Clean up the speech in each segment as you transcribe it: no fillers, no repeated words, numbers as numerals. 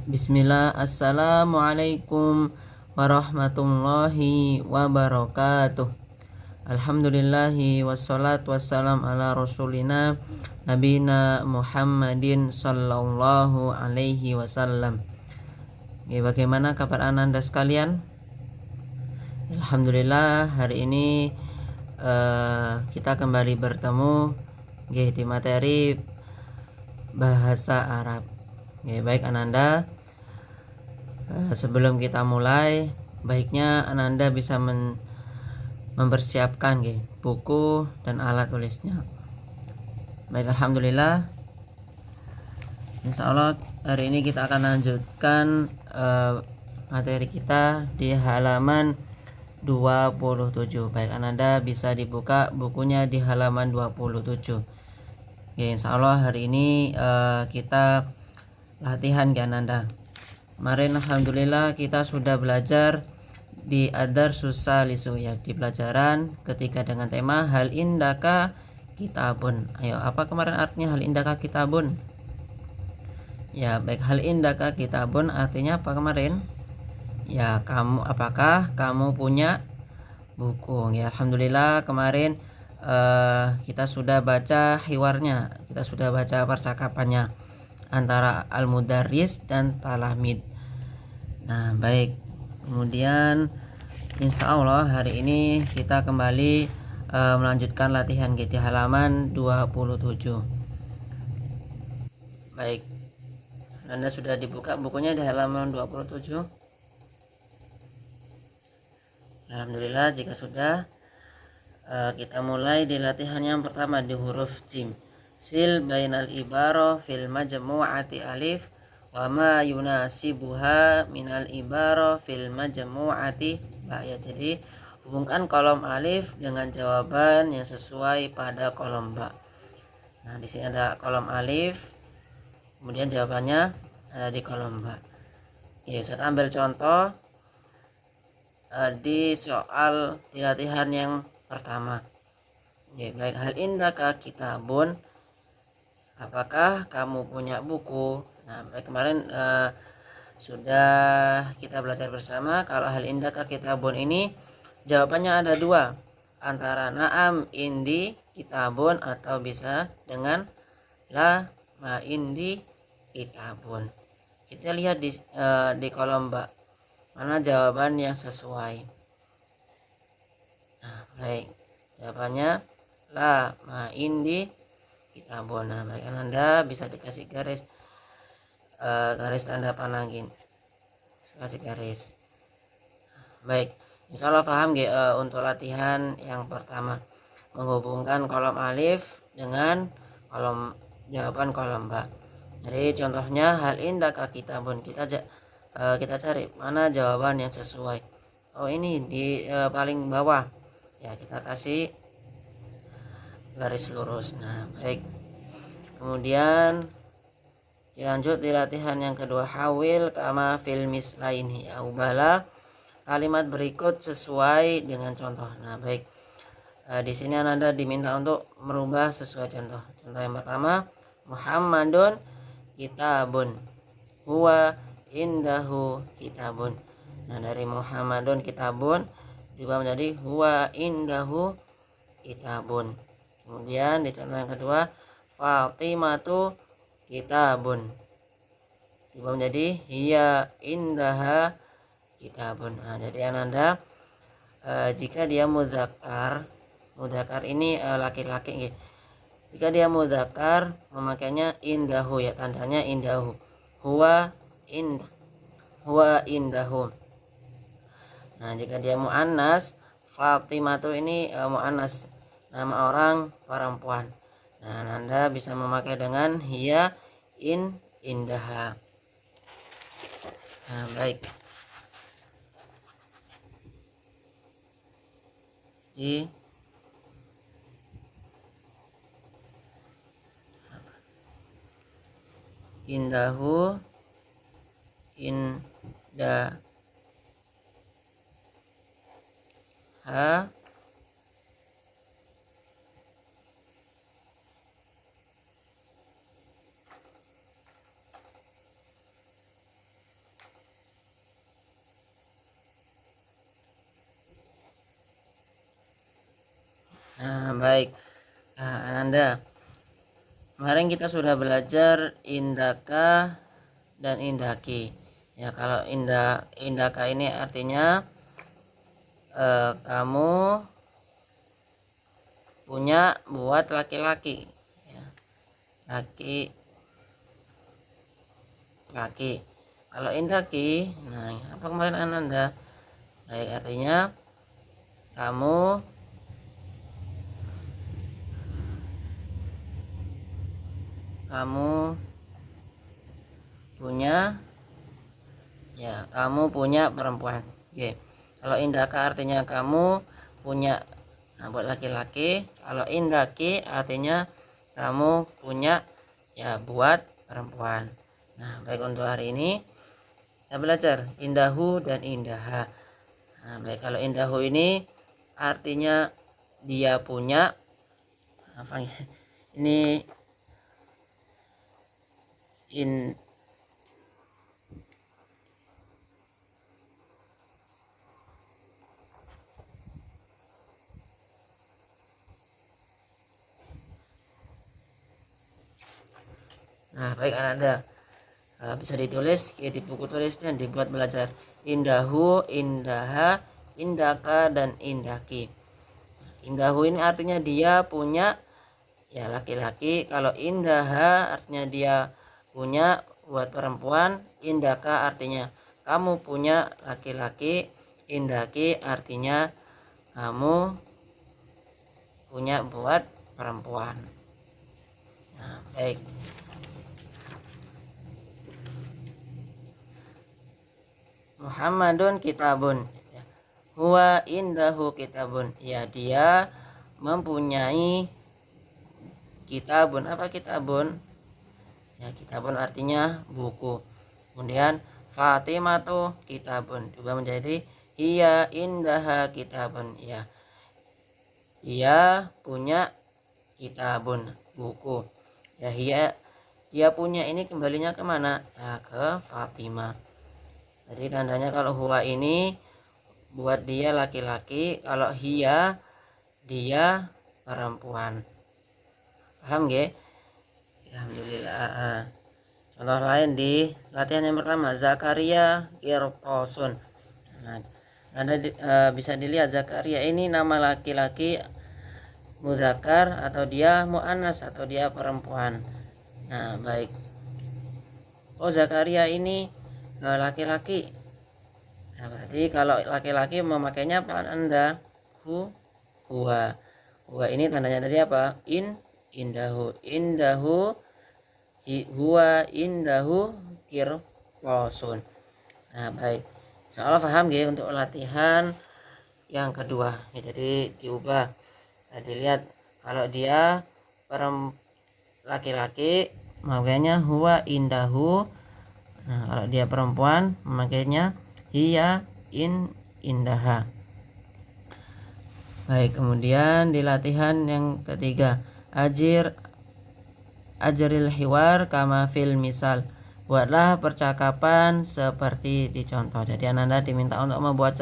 Bismillah, Assalamualaikum warahmatullahi wabarakatuh. Alhamdulillahi wassalatu wassalam ala rasulina Nabina Muhammadin sallallahu alaihi wasallam. Bagaimana kabar Ananda sekalian? Alhamdulillah, hari ini kita kembali bertemu di materi bahasa Arab. Baik Ananda, sebelum kita mulai, baiknya Ananda bisa mempersiapkan buku dan alat tulisnya. Baik, Alhamdulillah, Insya Allah hari ini kita akan lanjutkan materi kita di halaman 27. Baik, Ananda bisa dibuka bukunya di halaman 27. Insya Allah hari ini kita latihan Ananda. Kemarin Alhamdulillah kita sudah belajar di Ad-Darsus Salisu, di pelajaran ketiga dengan tema Hal Indaka Kitabun. Ayo, apa kemarin artinya Hal Indaka Kitabun? Baik, Hal Indaka Kitabun artinya apa kemarin? Apakah kamu punya buku? Alhamdulillah kemarin kita sudah baca hiwarnya, kita sudah baca percakapannya antara al-mudarris dan talamid. Nah, baik. Kemudian insya Allah hari ini kita kembali melanjutkan latihan di halaman 27. Baik. Anda sudah dibuka bukunya di halaman 27? Alhamdulillah, jika sudah, kita mulai di latihan yang pertama di huruf jim. Sil bainal ibaro fil majmu'ati alif wa ma yunasibuha minal ibaro fil majmu'ati ba. Jadi hubungkan kolom alif dengan jawaban yang sesuai pada kolom ba. Nah, di sini ada kolom alif, kemudian jawabannya ada di kolom ba. Saya ambil contoh di soal di latihan yang pertama. Baik, hal indaka kitabun, apakah kamu punya buku? Nah, kemarin sudah kita belajar bersama kalau hal indaka kitabun ini jawabannya ada dua, antara na'am indi kitabun atau bisa dengan la ma indi kitabun. Kita lihat di kolom ba mana jawaban yang sesuai. Nah, baik, jawabannya la ma indi kitabun. Nah, baik, Anda bisa dikasih garis tanda panangin, kasih garis. Baik, insya Allah paham untuk latihan yang pertama, menghubungkan kolom alif dengan kolom jawaban kolom ba. Jadi contohnya hal indaka kitabun, kita cari mana jawaban yang sesuai. Oh, ini di paling bawah, kita kasih garis lurus. Nah, baik, kemudian lanjut di latihan yang kedua, hawil kama fil mislaini, ubahlah kalimat berikut sesuai dengan contoh. Nah, baik, di sini Anda diminta untuk merubah sesuai contoh. Contoh yang pertama, Muhammadun kitabun, huwa indahu kitabun. Nah, dari Muhammadun kitabun diubah menjadi huwa indahu kitabun. Kemudian di contoh yang kedua, Fatimatu kitabun diubah menjadi hiya indaha kitabun. Nah, jadi Ananda jika dia mudzakkar ini laki-laki, jika dia mudzakkar memakainya indahu, tandanya indahu. Huwa indahu. Nah, jika dia muannas, Fatimatu ini muannas, nama orang perempuan. Nah, Anda bisa memakai dengan hiya indaha. Nah, baik. Indahu indaha baik. Ananda, kemarin kita sudah belajar indaka dan indaki. Ya, kalau indaka ini artinya kamu punya buat laki-laki, ya. Laki. Kalau indaki, nah apa kemarin Ananda? Baik, artinya kamu punya perempuan. Oke. Kalau indaka artinya kamu punya buat laki-laki. Kalau indaki artinya kamu punya ya buat perempuan. Nah, baik, untuk hari ini kita belajar indahu dan indaha. Nah, baik, kalau indahu ini artinya dia punya apa ya? Ini Nah, baik Ananda, bisa ditulis ya, di buku tulis dan dibuat belajar indahu, indaha, indaka, dan indaki. Indahu ini artinya dia punya ya laki-laki. Kalau indaha artinya dia punya buat perempuan. Indaka artinya kamu punya laki-laki. Indaki artinya kamu punya buat perempuan. Nah, baik. Muhammadun kitabun, huwa indahu kitabun, ya dia mempunyai kitabun. Apa kitabun? Ya, kitabun artinya buku. Kemudian Fatimatu kitabun juga menjadi hiya indaha kitabun, ya dia punya kitabun, buku. Ya, dia punya ini kembalinya kemana? Ya, ke Fatimah. Jadi tandanya kalau huwa ini buat dia laki-laki, kalau hiya dia perempuan. Paham nggih? Alhamdulillah. Contoh lain di latihan yang pertama, Zakaria Qirtosun. Nah, Anda bisa dilihat Zakaria ini nama laki-laki mudzakkar atau dia muannas atau dia perempuan. Nah, baik. Oh, Zakaria ini laki-laki. Nah, berarti kalau laki-laki memakainya apa Anda? Huwa. Huwa ini tandanya dari apa? Indahu. Huwa indahu qirtosun. Nah, baik. Insyaallah paham ya untuk latihan yang kedua. Ya, jadi diubah. Nah, dilihat kalau dia laki-laki makanya huwa indahu. Nah, kalau dia perempuan memakainya hiya indaha. Baik, kemudian di latihan yang ketiga, ajaril hiwar kama fil misal. Buatlah percakapan seperti di contoh. Jadi Ananda diminta untuk membuat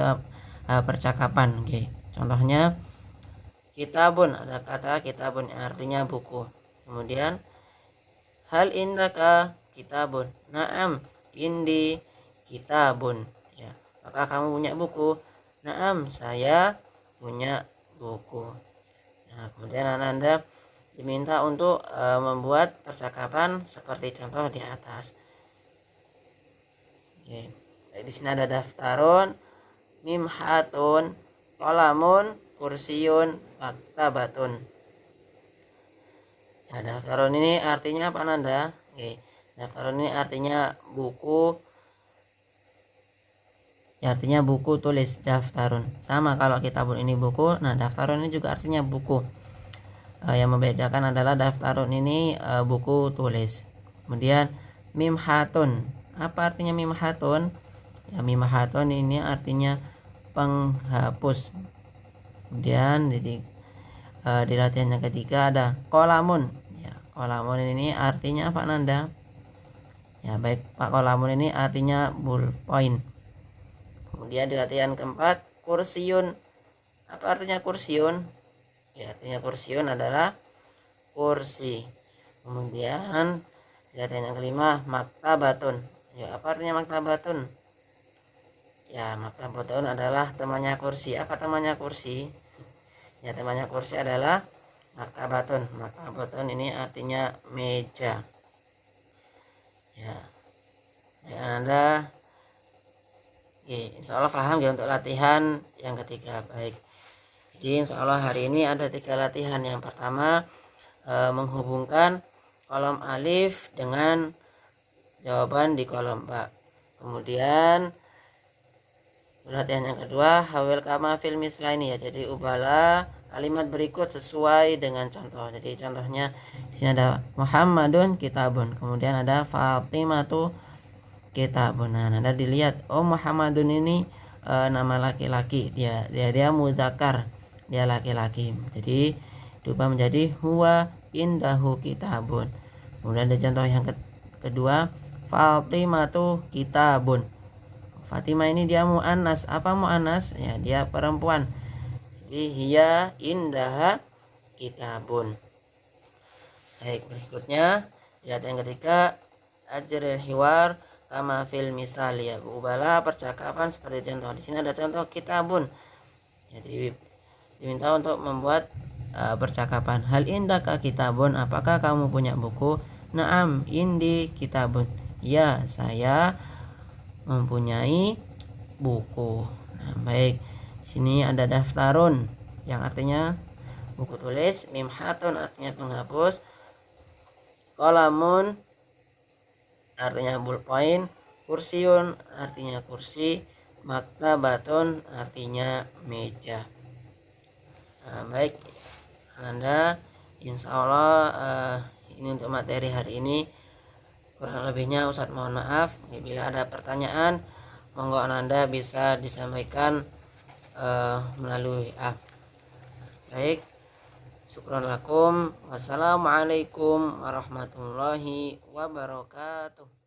percakapan. Oke. Contohnya kitabun, ada kata kitabun artinya buku. Kemudian hal indaka kitabun, na'am indi kitabun, ya apakah kamu punya buku? Na'am saya punya buku. Nah, kemudian Ananda diminta untuk membuat percakapan seperti contoh di atas. Oke. Di sini ada daftarun, mimhatun, qalamun, kursiyun, maktabatun. Ya, daftarun ini artinya apa Nanda? Oke. Daftarun ini artinya buku. Ya, artinya buku tulis daftarun. Sama kalau kitabun ini buku. Nah, daftarun ini juga artinya buku. Yang membedakan adalah daftarun ini buku tulis. Kemudian mimhatun. Apa artinya mimhatun? Ya, mimhatun ini artinya penghapus. Kemudian di latihan yang ketiga ada kolamun. Ya, kolamun ini artinya apa Nanda? Ya, baik Pak, kolamun ini artinya ballpoint. Kemudian di latihan keempat, kursiun. Apa artinya kursiun? Ya, artinya kursiun adalah kursi. Kemudian latihan yang kelima, maktabatun. Ya, apa artinya maktabatun? Ya, maktabatun adalah temannya kursi. Apa temannya kursi? Ya, temannya kursi adalah maktabatun. Maktabatun ini artinya meja. Ya, ya Anda. Oke, insya Allah paham ya untuk latihan yang ketiga. Baik. Jadi insya Allah hari ini ada 3 latihan. Yang pertama, menghubungkan kolom alif dengan jawaban di kolom ba. Kemudian latihan yang kedua, hawil kama fil mislaini, ya. Jadi ubahlah kalimat berikut sesuai dengan contoh. Jadi contohnya di sini ada Muhammadun kitabun, kemudian ada Fatimatu kitabun. Nah, Anda dilihat, oh Muhammadun ini nama laki-laki, dia mudzakkar, dia laki-laki. Jadi diubah menjadi huwa indahu kitabun. Kemudian ada contoh yang kedua, Fatimatu kitabun. Fatimah ini dia muannas. Apa muannas? Ya, dia perempuan. Jadi hiya indaha kitabun. Baik, berikutnya lihat yang ketiga, ajril hiwar kama fil misal, ya. Ubahlah percakapan seperti contoh. Di sini ada contoh kitabun. Jadi diminta untuk membuat percakapan. Hal indaka kitabun, apakah kamu punya buku? Naam, indi kitabun. Ya, saya mempunyai buku. Nah, baik. Sini ada daftarun yang artinya buku tulis, mimhatun artinya penghapus, kolamun artinya ballpoint, kursiun artinya kursi, maktabatun artinya meja. Nah, baik Anda, insya Allah ini untuk materi hari ini. Kurang lebihnya Ustadz mohon maaf. Bila ada pertanyaan, monggo Anda bisa disampaikan melalui baik, syukron lakum. Wassalamualaikum warahmatullahi wabarakatuh.